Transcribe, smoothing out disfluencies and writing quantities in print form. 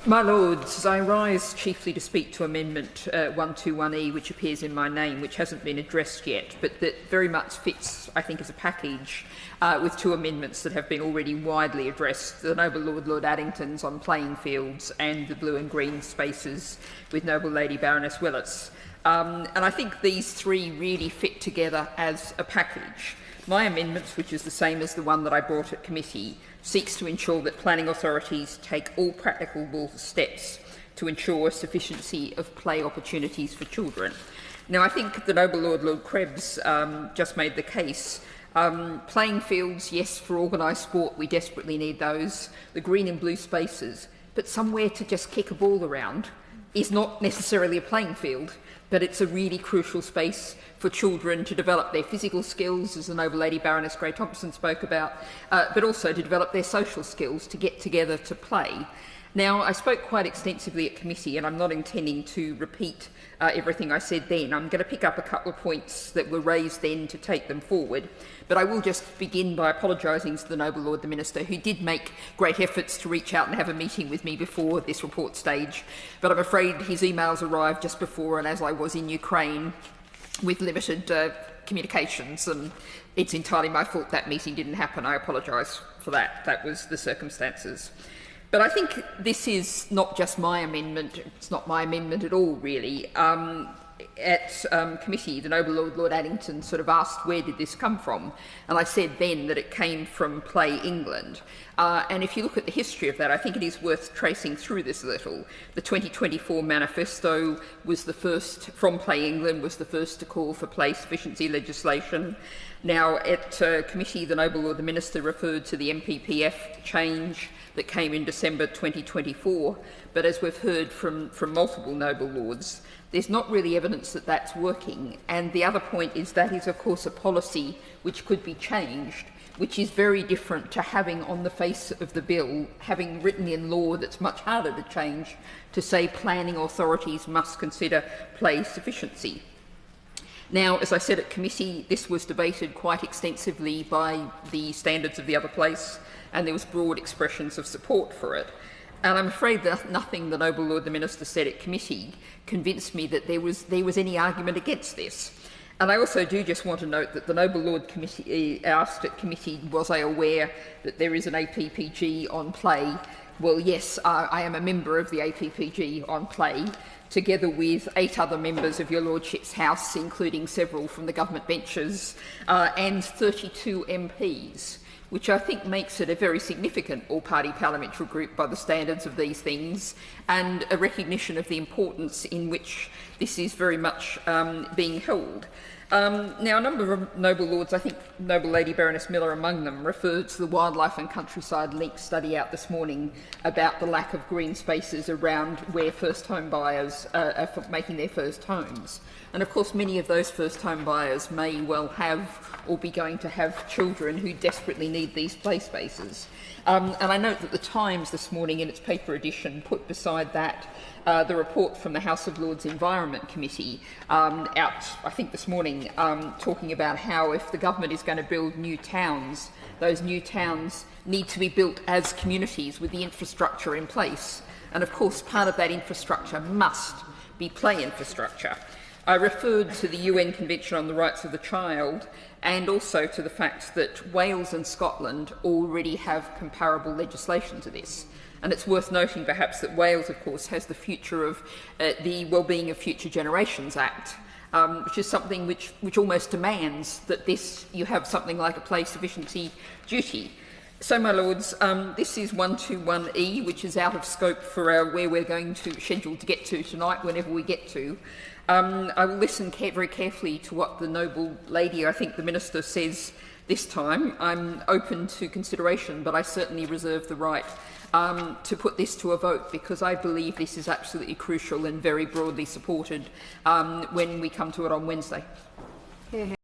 My Lords, I rise chiefly to speak to Amendment 121E, which appears in my name, which hasn't been addressed yet, but that very much fits, I think, as a package with two amendments that have been already widely addressed, the Noble Lord Addington's on playing fields and the blue and green spaces with Noble Lady Baroness Willetts. And I think these three really fit together as a package. My amendments, which is the same as the one that I brought at committee, seeks to ensure that planning authorities take all practicable steps to ensure sufficiency of play opportunities for children. Now, I think the Noble Lord Krebs just made the case. Playing fields, yes, for organised sport, we desperately need those. The green and blue spaces, but somewhere to just kick a ball around is not necessarily a playing field, but it's a really crucial space for children to develop their physical skills, as the Noble Lady Baroness Gray-Thompson spoke about, but also to develop their social skills, to get together to play. Now, I spoke quite extensively at committee, and I'm not intending to repeat everything I said then. I'm going to pick up a couple of points that were raised then to take them forward, but I will just begin by apologising to the Noble Lord the Minister, who did make great efforts to reach out and have a meeting with me before this report stage, but I'm afraid his emails arrived just before and as I was in Ukraine with limited communications, and it's entirely my fault that meeting didn't happen. I apologise for that. That was the circumstances. But I think this is not just my amendment, it's not my amendment at all, really. At committee, the Noble Lord Addington sort of asked where did this come from, and I said then that it came from Play England. And if you look at the history of that, I think it is worth tracing through this a little. The 2024 manifesto was the first, from Play England, was the first to call for play sufficiency legislation. Now, at committee, the Noble Lord the Minister referred to the MPPF change that came in December 2024, but as we've heard from multiple Noble Lords, there's not really evidence that that's working. And the other point is that is, of course, a policy which could be changed, which is very different to having on the face of the bill, having written in law that's much harder to change, to say planning authorities must consider play sufficiency. Now, as I said at committee, this was debated quite extensively by the standards of the other place, and there was broad expressions of support for it. And I'm afraid that nothing the Noble Lord the Minister said at committee convinced me that there was any argument against this. And I also do just want to note that the Noble Lord committee asked at committee, was I aware that there is an APPG on play? Well, yes, I am a member of the APPG on play, together with 8 other members of your Lordship's House, including several from the government benches, and 32 MPs, which I think makes it a very significant all-party parliamentary group by the standards of these things, and a recognition of the importance in which this is very much being held. Now, a number of Noble Lords, I think Noble Lady Baroness Miller among them, referred to the Wildlife and Countryside Link study out this morning about the lack of green spaces around where first home buyers are making their first homes. And of course, many of those first home buyers may well have or be going to have children who desperately need these play spaces. And I note that the Times this morning in its paper edition put beside that the report from the House of Lords Environment Committee out, I think this morning, talking about how if the government is going to build new towns, those new towns need to be built as communities with the infrastructure in place. And of course, part of that infrastructure must be play infrastructure. I referred to the UN Convention on the Rights of the Child and also to the fact that Wales and Scotland already have comparable legislation to this. And it's worth noting perhaps that Wales, of course, has the future of the Wellbeing of Future Generations Act, which is something which almost demands that you have something like a play sufficiency duty. So, my Lords, this is 121E, which is out of scope for where we're going to schedule to get to tonight, whenever we get to. I will listen very carefully to what the Noble Lady, I think the Minister, says this time. I'm open to consideration, but I certainly reserve the right to put this to a vote, because I believe this is absolutely crucial and very broadly supported when we come to it on Wednesday.